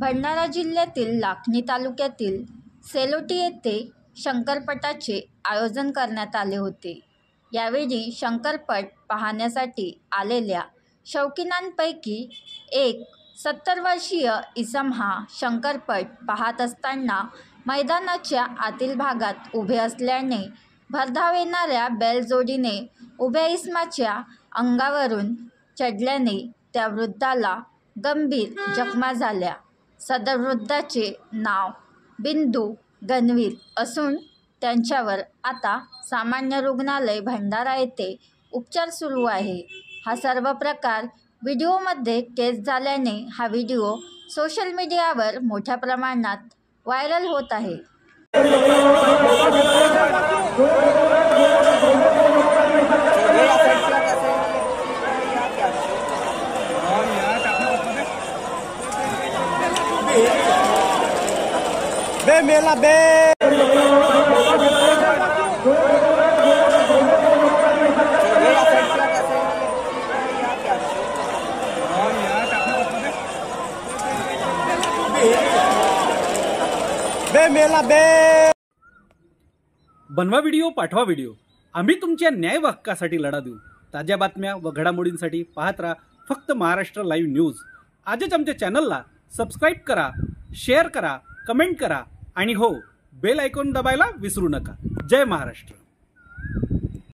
भंडारा जिल्ह्यातील लाखनी तालुक्यातील सेलोटी येथे शंकरपटाचे आयोजन करण्यात आले होते। यावेळी शंकरपट पाहण्यासाठी आलेल्या शौकीनांपैकी एक 70 वर्षीय इसम हा शंकरपट पाहत असताना मैदानाच्या आतील भागात उभे असल्याने भरधाव येणाऱ्या बैलजोडीने उभ्या इसमाच्या अंगावरून चढल्याने त्या वृद्धाला गंभीर जखमा झाल्या। सदर वृद्धाचे नाव बिंदू गणवीर असून त्यांच्यावर आता सामान्य रुग्णालय भंडारा येथे उपचार सुरू आहे। हा सर्व प्रकार व्हिडिओमध्ये कैद झाल्याने हा व्हिडिओ सोशल मीडियावर मोठ्या प्रमाणात व्हायरल होत आहे। बे मेला बे बे मेला बे बनवा व्हिडिओ, पाठवा व्हिडिओ, आम्ही तुमच्या न्याय व हक्कासाठी लढा देऊ। ताज्या बातम्या व घडामोडींसाठी पाहत राहा फक्त महाराष्ट्र लाईव्ह न्यूज। आजच आमच्या चॅनलला सबस्क्राईब करा, शेअर करा, कमेंट करा आणि हो, बेल आयकॉन दाबायला विसरू नका। जय महाराष्ट्र।